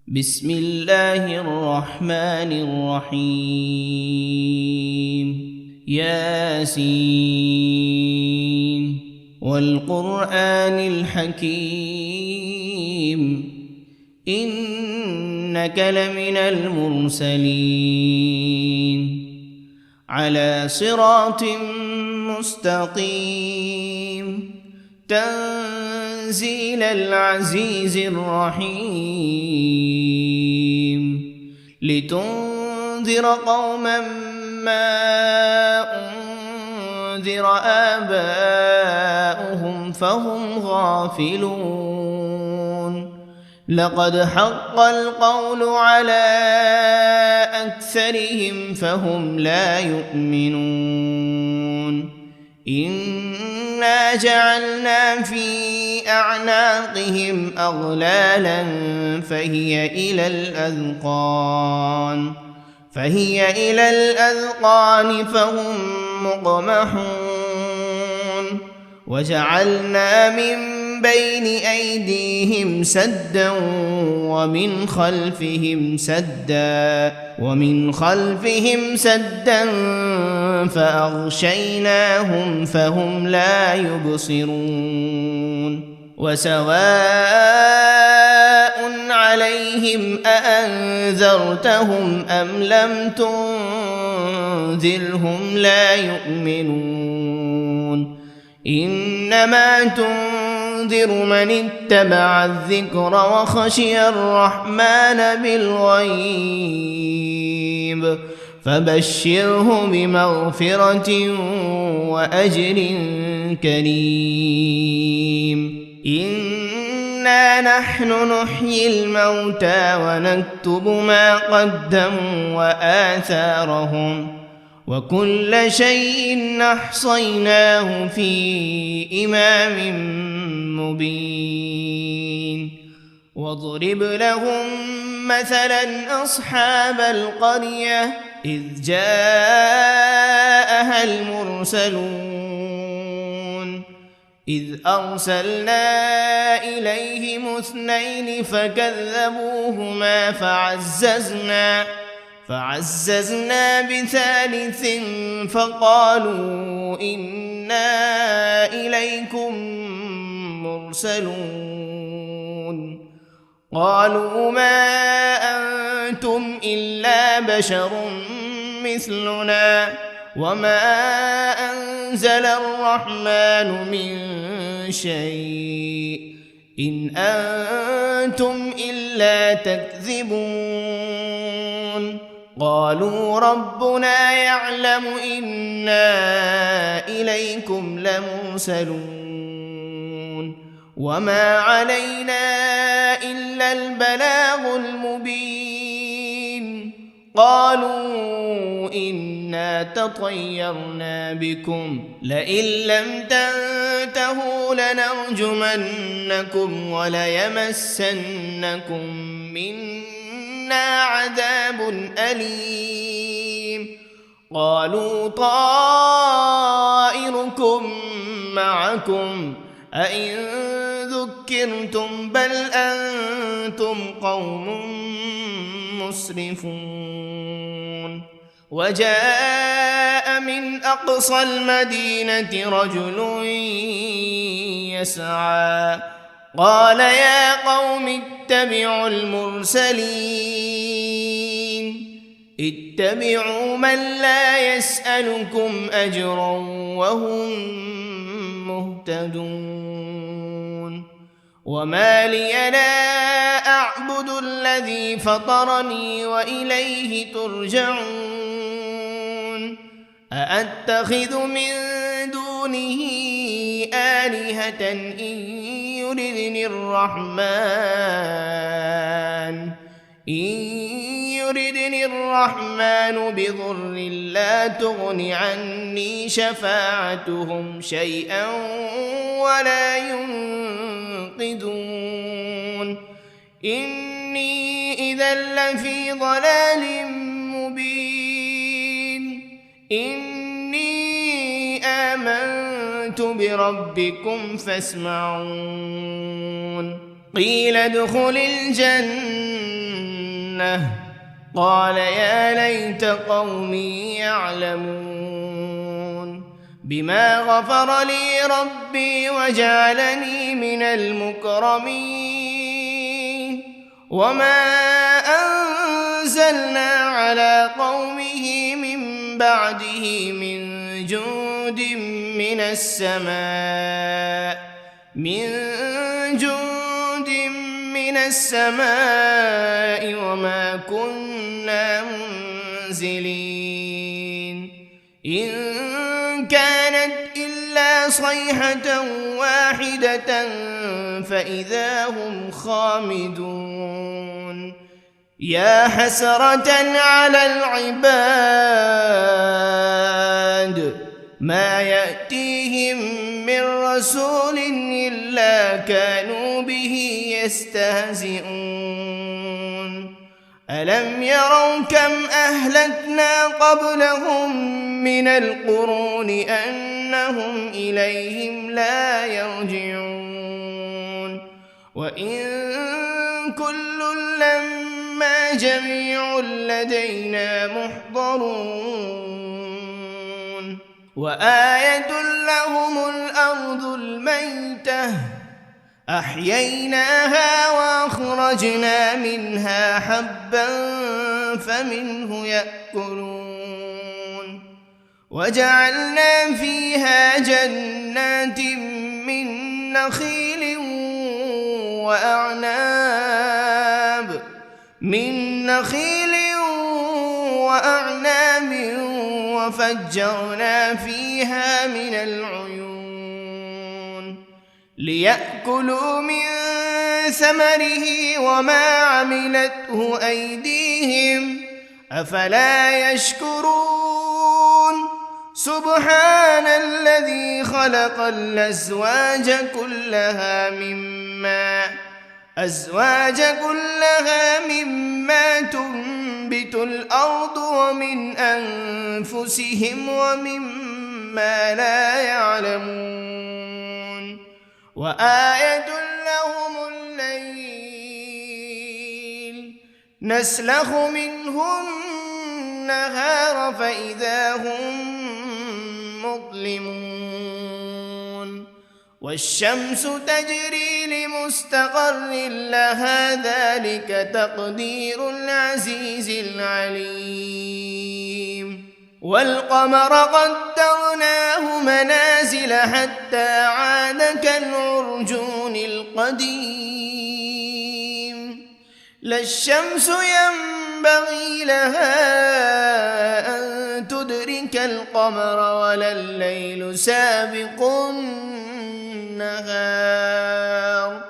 بسم الله الرحمن الرحيم ياسين والقرآن الحكيم إنك لمن المرسلين على صراط مستقيم تنزيل العزيز الرحيم لتنذر قوما ما أنذر آباؤهم فهم غافلون لقد حق القول على أكثرهم فهم لا يؤمنون إنا جعلنا في أعناقهم أغلالا فهي إلى الأذقان فهم مقمحون وجعلنا من بين أيديهم سدا ومن خلفهم سدا فأغشيناهم فهم لا يبصرون وسواء عليهم أأنذرتهم أم لم تنذرهم لا يؤمنون إنما تنذر من اتبع الذكر وخشي الرحمن بالغيب فبشره بمغفرة وأجر كريم إنا نحن نحيي الموتى ونكتب ما قدموا وآثارهم وكل شيء أحصيناه في إمام مبين واضرب لهم مثلا أصحاب القرية إذ جاءها المرسلون إذ أرسلنا إليهم 2 فكذبوهما فعززنا بثالث فقالوا إنا إليكم مرسلون قالوا ما أنتم إلا بشر مثلنا وما أنزل الرحمن من شيء إن أنتم إلا تكذبون قالوا ربنا يعلم إنا إليكم لمرسلون وما علينا إلا البلاغ المبين قالوا إنا تطيرنا بكم لئن لم تنتهوا لنرجمنكم وليمسنكم منا عذاب أليم قالوا طائركم معكم أئن ذكرتم بل أنتم قوم مسرفون وجاء من أقصى المدينة رجل يسعى قال يا قوم اتبعوا المرسلين اتبعوا من لا يسألكم أجرا وهم مهتدون وما لي لا أعبد الذي فطرني وإليه ترجعون أأتخذ من دونه آلهة إن يردني الرحمن بضر لا تغن عني شفاعتهم شيئا ولا ينقذون إني إذا لفي ضلال مبين إني آمنت بربكم فاسمعون قيل ادخل الجنة لأغوينه قال يا ليت قومي يعلمون بما غفر لي ربي وجعلني من المكرمين وما أنزلنا على قومه من بعده من جند من السماء وما كنا منزلين إن كانت إلا صيحة واحدة فإذا هم خامدون يا حسرة على العباد ما يأتيهم من رسول إلا كانوا به يستهزئون ألم يروا كم أهلكنا قبلهم من القرون أنهم إليهم لا يرجعون وإن كل لما جميع لدينا محضرون وآية لهم الأرض الميتة أحييناها وأخرجنا منها حبا فمنه يأكلون وجعلنا فيها جنات من نخيل وأعناب وفجرنا فيها من العيون ليأكلوا من ثمره وما عملته أيديهم أفلا يشكرون سبحان الذي خلق الأزواج كلها مما تنبت الأرض ومن أنفسهم ومما لا يعلمون وآية لهم الليل نسلخ منه النهار فإذا هم مظلمون والشمس تجري لمستقر لها ذلك تقدير العزيز العليم والقمر قدرناه منازل حتى عاد كالعرجون القديم لا الشمس ينبغي لها أن تدرك القمر ولا الليل سابق النهار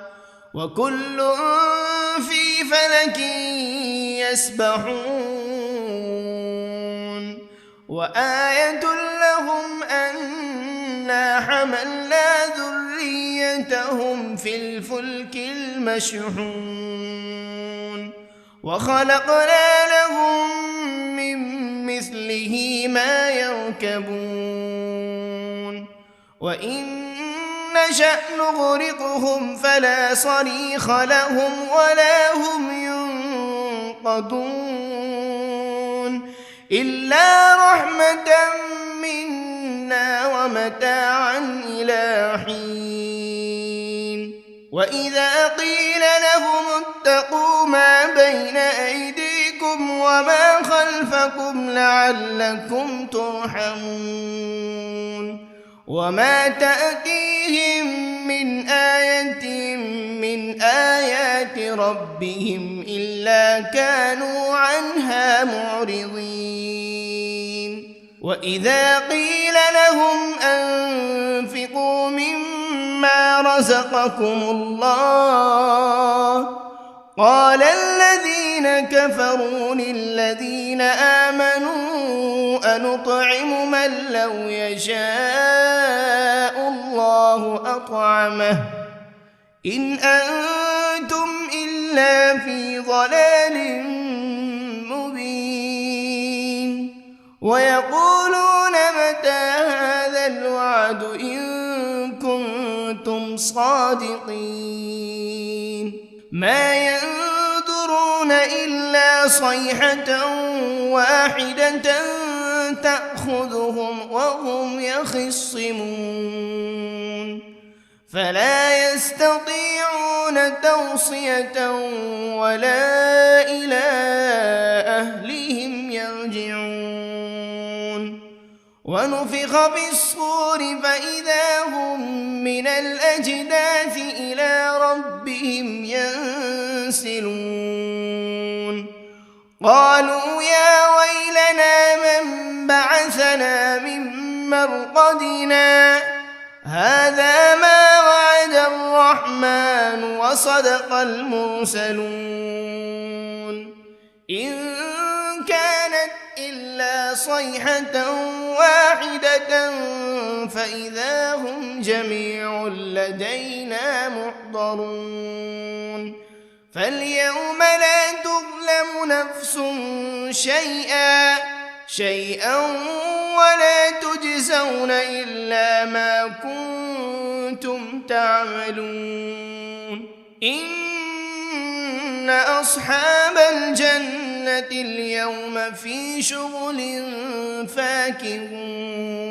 وكل في فلك يسبحون وآية لهم أنا حملنا ذريتهم في الفلك المشحون وخلقنا لهم من مثله ما يركبون وإن نشأ نغرقهم فلا صريخ لهم ولا هم ينقذون إلا رحمة منا ومتاعا إلى حين وإذا قيل لهم اتقوا ما بين أيديكم وما خلفكم لعلكم ترحمون وما تأتيهم من آية من آيات ربهم إلا كانوا عنها معرضين وإذا قيل لهم أنفقوا مما رزقكم الله قال الذين كفروا للذين آمنوا أنطعم من لو يشاء الله أطعمه إن أنتم إلا في ضلال مبين ويقولون متى هذا الوعد إن كنتم صادقين ما ينظرون إلا صيحة واحدة تأخذهم وهم يخصمون فلا يستطيعون توصية ولا إلى أهلهم يرجعون ونفخ في الصور فإذا هم من الأجداث إلى ربهم ينسلون قالوا يا ويلنا من بعثنا من مرقدنا هذا ما وعد الرحمن وصدق المرسلون إن كانت إلا صيحة واحدة فإذا هم جميع لدينا محضرون فاليوم لا تظلم نفس شيئا ولا تجزون إلا ما كنتم تعملون إن أصحاب الجنة اليوم في شغل فاكهون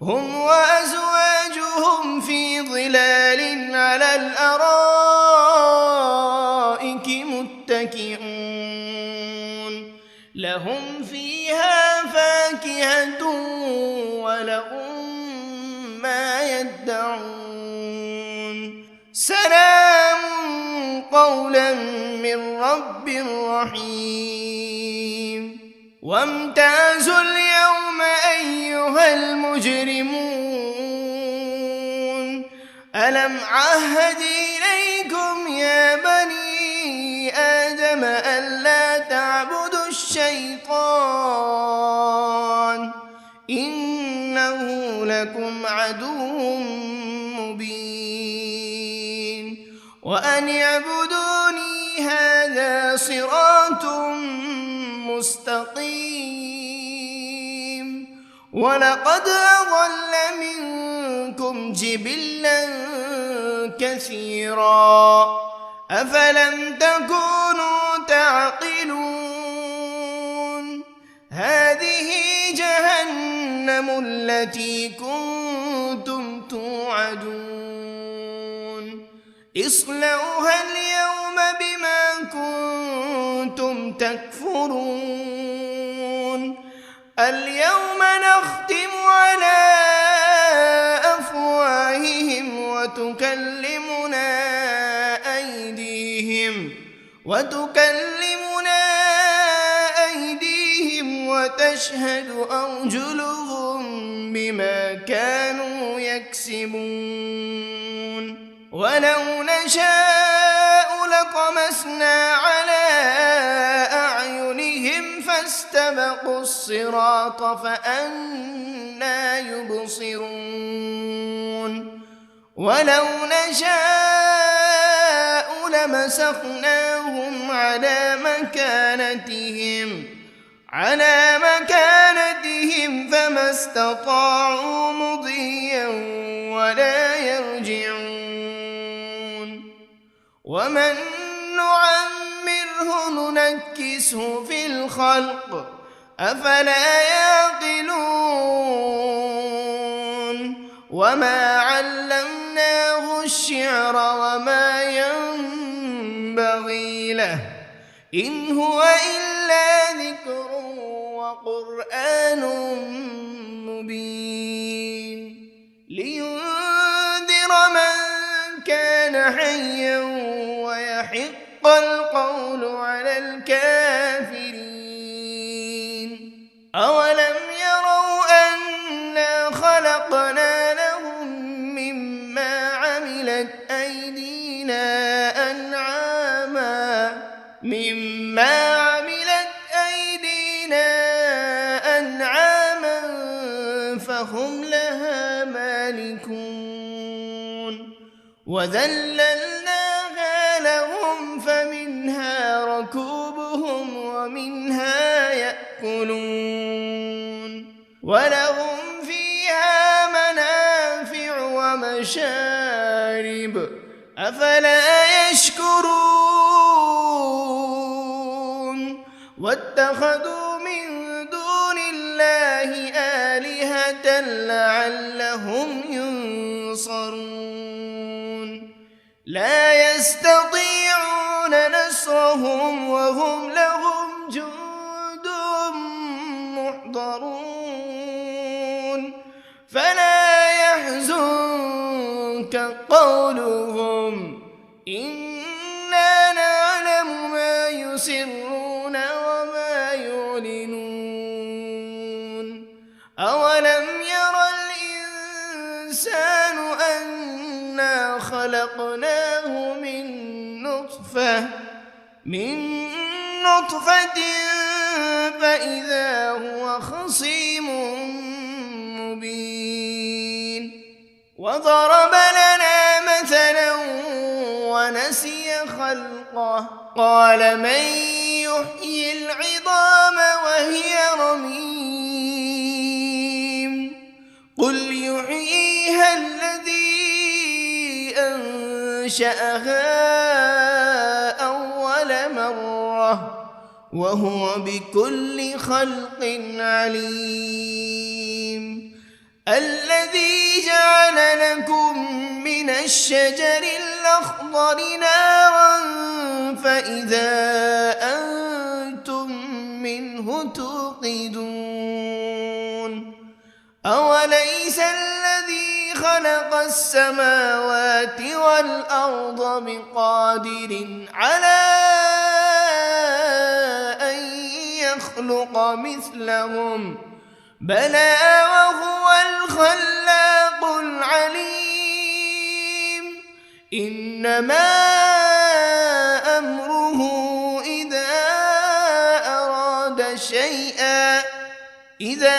هم وأزواجهم في ظلال على الأرائك متكئون لهم فيها فاكهة ولهم ما يدعون سلام قولا من رب رحيم وامتازوا اليوم أيها المجرمون ألم عهد إليكم يا بني آدم ألا تعبدوا الشيطان إنه لكم عدو مبين وأن اعبدوني هذا صراط مستقيم ولقد أضل منكم جبلا كثيرا أفلم تكونوا تعقلون هذه جهنم التي كنتم توعدون اصلوها اليوم بما كنتم تكفرون اليوم نختم على أفواههم وتكلمنا أيديهم وتشهد أرجلهم بما كانوا يكسبون ولو نشاء لطمسنا على أعينهم فاستبقوا الصراط فأنى يبصرون ولو نشاء لمسخناهم على مكانتهم فما استطاعوا مضيا ولا يرجعون ومن نعمره ننكسه في الخلق أفلا يعقلون وما علمناه الشعر وما ينبغي له إن هو إلا ذكر وقرآن مبين لينذر من كان حيا ويحق القول على الكافرين أولم يروا أنا خلقنا لهم مما عملت أيدينا أنعاما فهم لها مالكون وذللناها لهم فمنها ركوبهم ومنها يأكلون ولهم فيها منافع ومشارب أفلا يشكرون واتخذوا من دون الله آلهة لعلهم ينصرون لا يستطيعون نصرهم وهم لهم جند محضرون فلا يحزنك قولهم إنا نعلم ما يسرون وما يعلنون أولم ير الإنسان أنا خلقناه من نطفة فإذا هو خصيم مبين وضرب لنا مثلا ونسي خلقه قال من يحيي العظام وهي رميم قل يحييها الذي أنشأها أول مرة وهو بكل خلق عليم الذي جعل لكم من الشجر الأخضر نارا فإذا أنتم منه توقدون أوليس الذي خلق السماوات والأرض بقادر على أن يخلق مثلهم بلى وهو الخلاق العليم إنما أمره إذا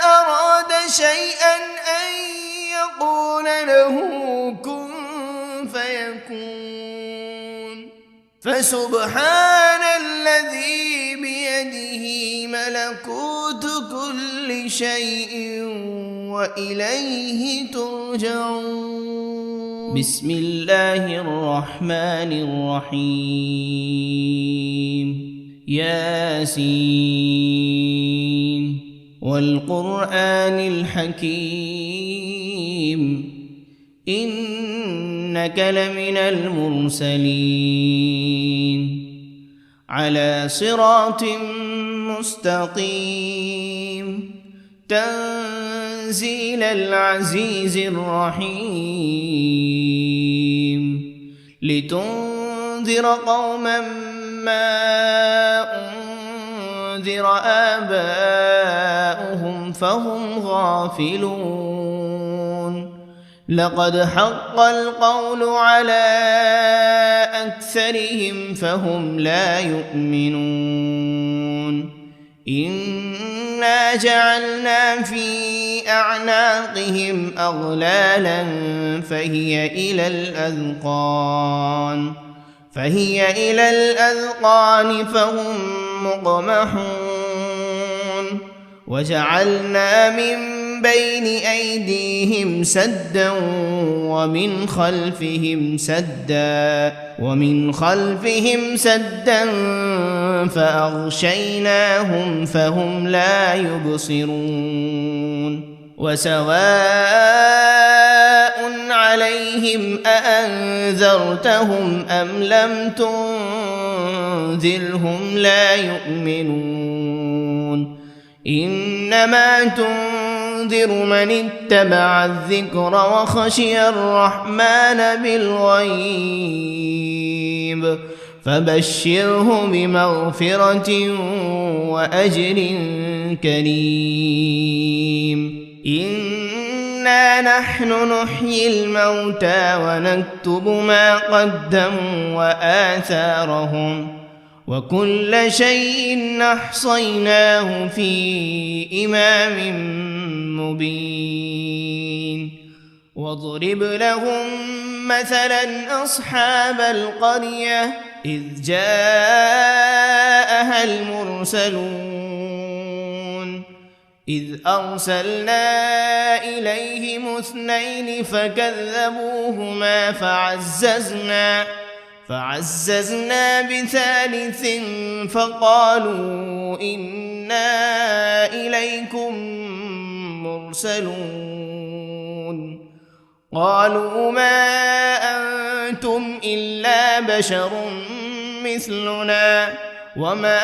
أراد شيئا أن يقول له كن فيكون فسبحان الذي بيده ملكوت كل شيء وإليه ترجعون بسم الله الرحمن الرحيم ياسين والقرآن الحكيم إنك لمن المرسلين على صراط مستقيم تنزيل العزيز الرحيم لتنذر قوما ما أنذر آباؤهم فهم غافلون لقد حق القول على أكثرهم فهم لا يؤمنون إنا جعلنا في أعناقهم أغلالا فهي إلى الأذقان فهم مقمحون وجعلنا من بين أيديهم سدا ومن خلفهم سدا فأغشيناهم فهم لا يبصرون وسواء عليهم أأنذرتهم أم لم تنذرهم لا يؤمنون إنما تنذر من اتبع الذكر وخشي الرحمن بالغيب فبشره بمغفرة وأجر كريم إنا نحن نحيي الموتى ونكتب ما قدموا وآثارهم وكل شيء أحصيناه في إمام مبين واضرب لهم مثلا أصحاب القرية إذ جاءها المرسلون إذ أرسلنا إليهم 2 فكذبوهما فعززنا بثالث فقالوا إنا إليكم مرسلون قالوا ما أنتم إلا بشر مثلنا وما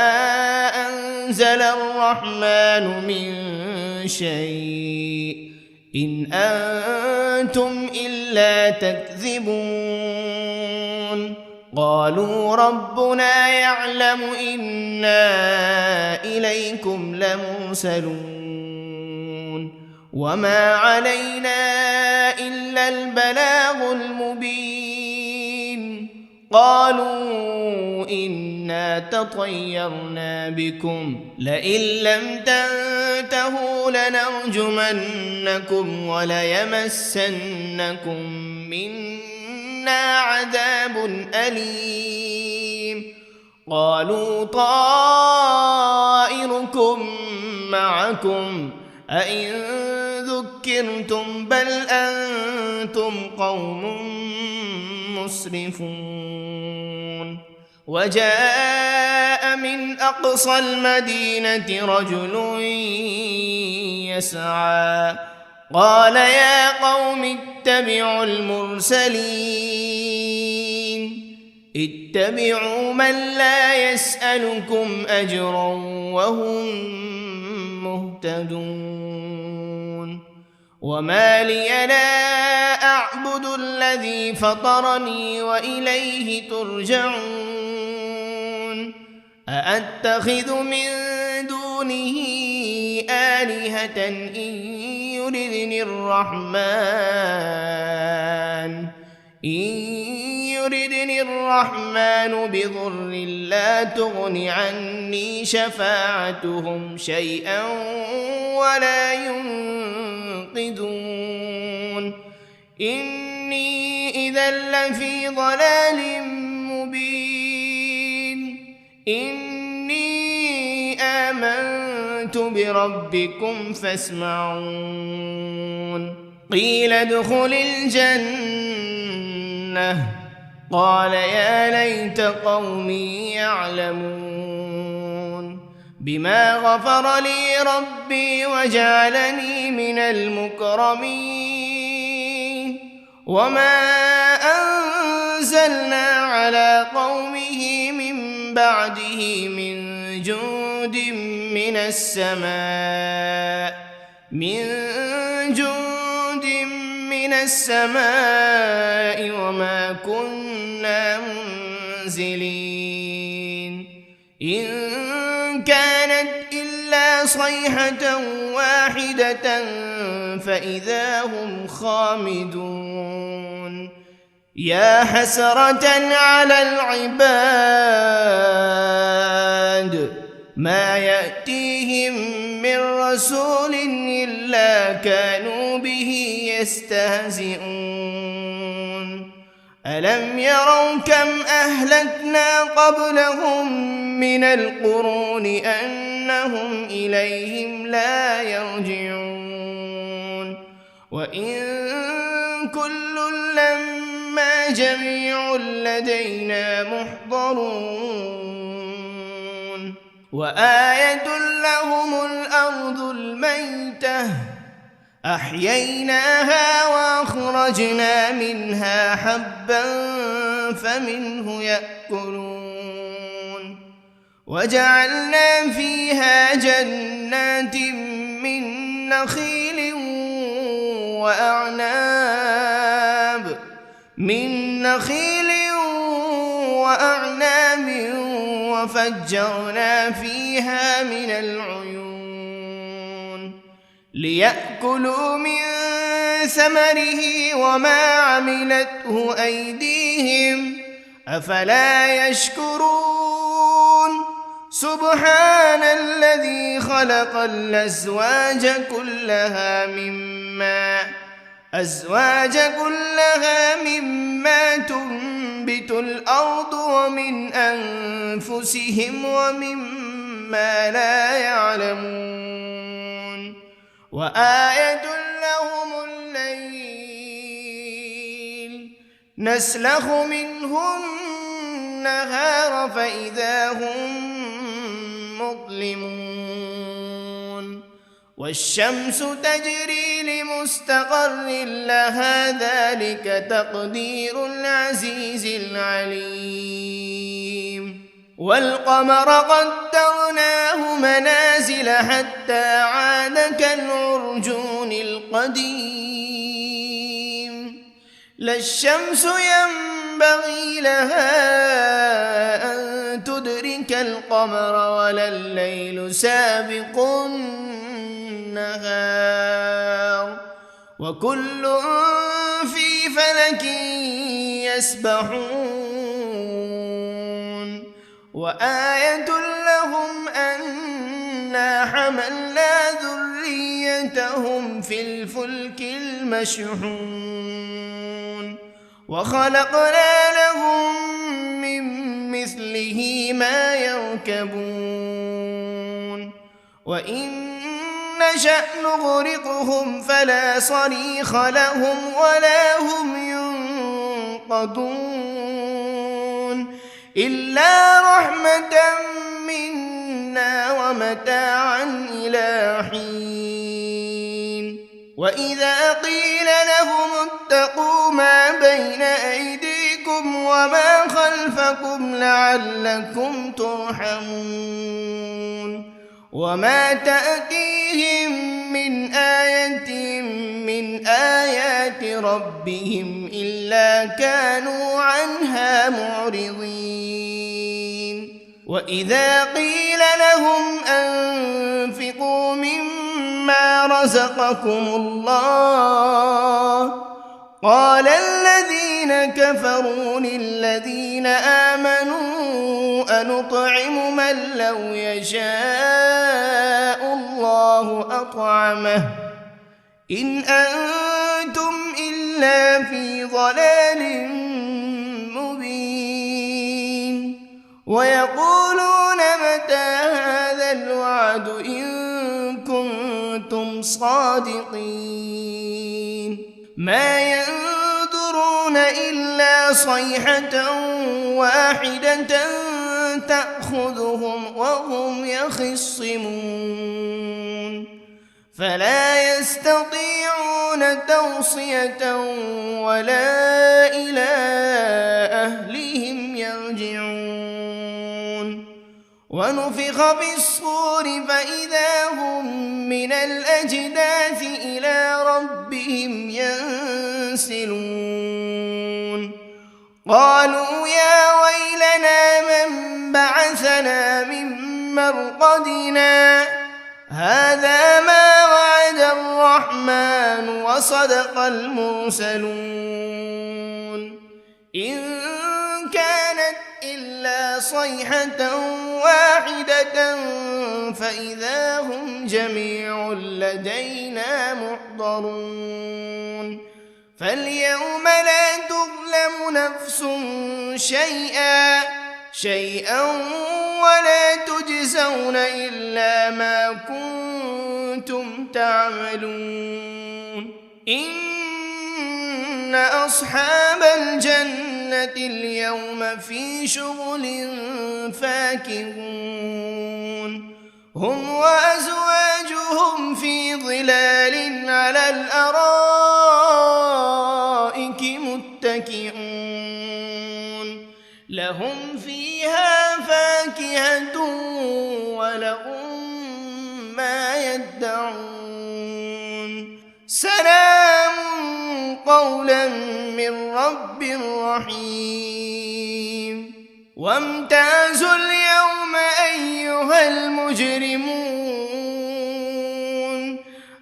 أنزل الرحمن من شيء إن أنتم إلا تكذبون قالوا ربنا يعلم إنا إليكم لمرسلون وما علينا إلا البلاغ المبين قالوا إنا تطيرنا بكم لئن لم تنتهوا لنرجمنكم وليمسنكم منا عذاب أليم قالوا طائركم معكم أئن ذكرتم بل أنتم قوم مسرفون وجاء من أقصى المدينة رجل يسعى قال يا قوم اتبعوا المرسلين اتبعوا من لا يسألكم أجرا وهم مهتدون وما لي لا أعبد الذي فطرني وإليه ترجعون أأتخذ من دونه آلهة إن يردني الرحمن بضر لا تغن عني شفاعتهم شيئا ولا ينقذون إني إذا لفي ضلال مبين إني آمنت بربكم فاسمعون قيل ادخل الجنة قال يا ليت قومي يعلمون بما غفر لي ربي وجعلني من المكرمين وما أنزلنا على قومه من بعده من جند من السماء وما كنا منزلين إن كانت إلا صيحة واحدة فإذا هم خامدون يا حسرة على العباد ما يأتيهم من رسول إلا كانوا به يستهزئون ألم يروا كم أهلكنا قبلهم من القرون أنهم إليهم لا يرجعون وإن كل لما جميع لدينا محضرون وآية لهم الأرض الميتة أحييناها وأخرجنا منها حبا فمنه يأكلون وجعلنا فيها جنات من نخيل وأعناب وفجرنا فيها من العيون ليأكلوا من ثمره وما عملته أيديهم أفلا يشكرون سبحان الذي خلق الأزواج كلها مما تنبت الأرض ومن أنفسهم ومما لا يعلمون وآية لهم الليل نسلخ منه النهار فإذا هم مظلمون والشمس تجري لمستقر لها ذلك تقدير العزيز العليم والقمر قدرناه منازل حتى عاد كالعرجون القديم لا الشمس ينبغي لها أن تدرك القمر ولا الليل سابق النهار وكل في فلك يسبحون وآية لهم أنا حملنا ذريتهم في الفلك المشحون وخلقنا لهم من مثله ما يركبون وإن نشأ نغرقهم فلا صريخ لهم ولا هم ينقذون إلا رحمة منا ومتاعا إلى حين وإذا قيل لهم اتقوا ما بين أيديكم وما خلفكم لعلكم ترحمون وما تأتيهم من آية من آيات ربهم إلا كانوا عنها معرضين وإذا قيل لهم أنفقوا مما رزقكم الله قال الذين كفروا للذين آمنوا أنطعم من لو يشاء الله أطعمه إن أنتم إلا في ضلال مبين ويقولون متى هذا الوعد إن كنتم صادقين ما ينظرون إلا صيحة واحدة تأخذهم وهم يخصمون فلا يستطيعون توصية ولا إلى أهلهم يرجعون ونفخ بالصور فإذا هم من الأجداث إلى ربهم ينسلون قالوا يا ويلنا من بعثنا من مرقدنا هذا ما وعد الرحمن وصدق المرسلون إن كانت إلا صيحة واحدة فإذا هم جميع لدينا محضرون فاليوم لا تظلم نفس شيئا ولا تجزون إلا ما كنتم تعملون إن أصحاب الجنة اليوم في شغل فاكهون هم وأزواجهم في ظلال على الأرائك متكئون لهم فيها فاكهة ولهم ما يدعون سلام قولا من رب رحيم وامتازوا اليوم أيها المجرمون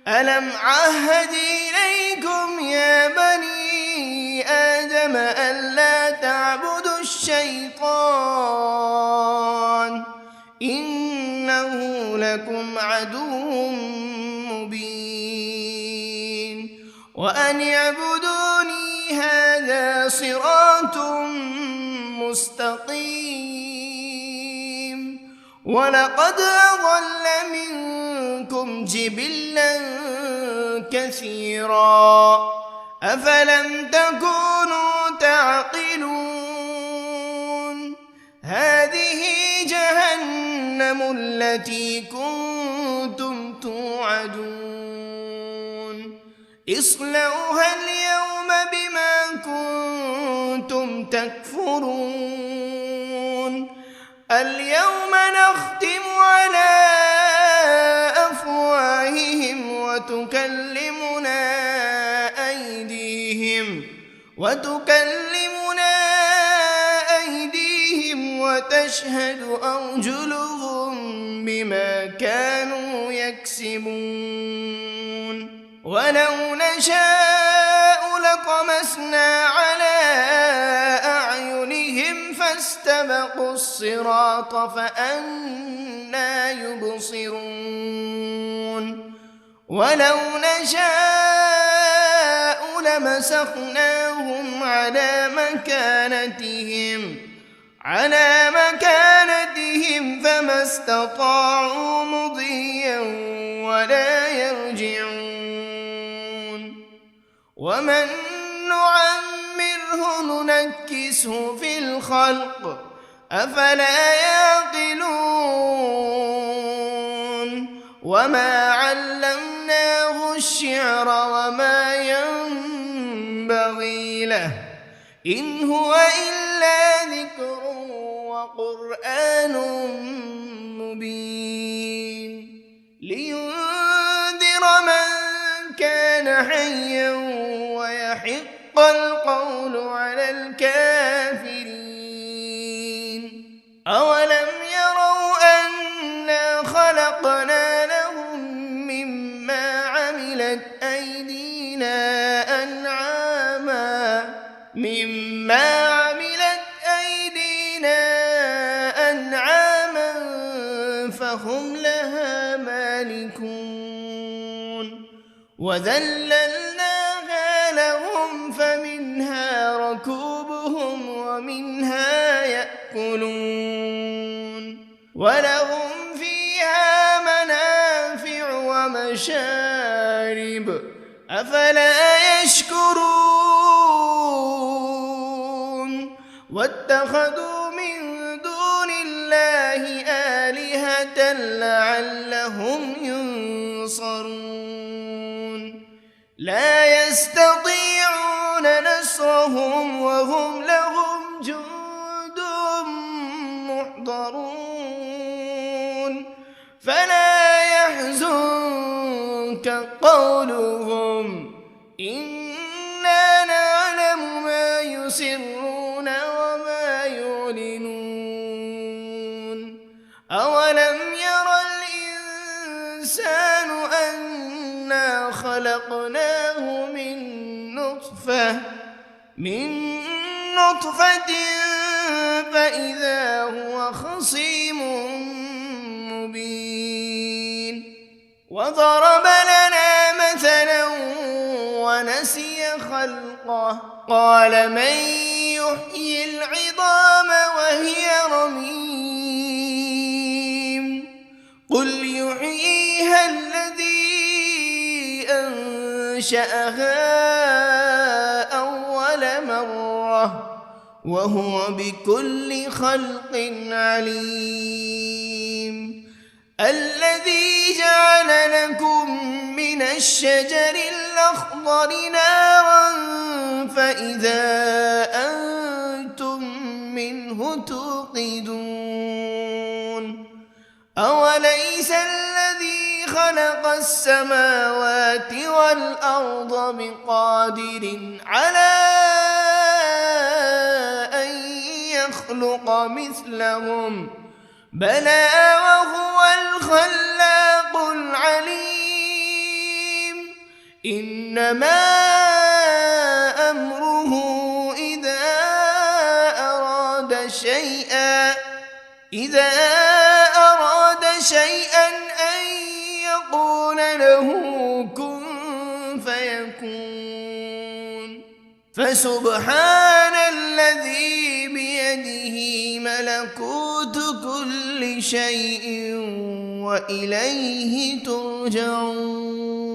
ألم عهد إليكم يا بني آدم ألا تعبدوا الشيطان إنه لكم عدو مبين وأن اعبدوني هذا صراط مستقيم ولقد أضل منكم جبلا كثيرا أفلم تكونوا تعقلون هذه جهنم جهنم التي كنتم توعدون اصلوها اليوم بما كنتم تكفرون اليوم نختم على أفواههم وتكلمنا أيديهم وتشهد أرجلهم بما كانوا يكسبون ولو نشاء لطمسنا على أعينهم فاستبقوا الصراط فأنى يبصرون ولو نشاء لمسخناهم على مكانتهم فما استطاعوا مضيا ولا يرجعون ومن نعمره ننكسه في الخلق أفلا يعقلون وما علمناه الشعر وما ينبغي له إن هو إلا ذكر وقرآن مبين لينذر من كان حيا ويحق القول على الكافرين أولم يروا أنا خلقنا لهم مما عملت أيدينا أنعاما فهم لها مالكون وذللناها لهم فمنها ركوبهم ومنها يأكلون ولهم فيها منافع ومشارب أفلا يشكرون واتخذوا من دون الله آلهة لعلهم ينصرون لا يستطيعون نصرهم وهم لهم جند محضرون فلا يحزنك قولهم إنا نعلم ما يسرون وما يعلنون أولم ير الإنسان أنا خلقناه من نطفة فإذا هو خصيم مبين وضرب لنا مثلا ونسي خلقه قال من يحيي العظام وهي رميم قل يحييها الذي أنشأها أول مرة وهو بكل خلق عليم الذي جعل لكم من الشجر الأخضر نارا فإذا أنتم منه توقدون أوليس الذي خلق السماوات والأرض بقادر على أن يخلق مثلهم بلى وهو الخلاق العليم إنما أمره إذا أراد شيئا أن يقول له كن فيكون فسبحان الذي بيده ملكوت كل شيء وإليه ترجعون.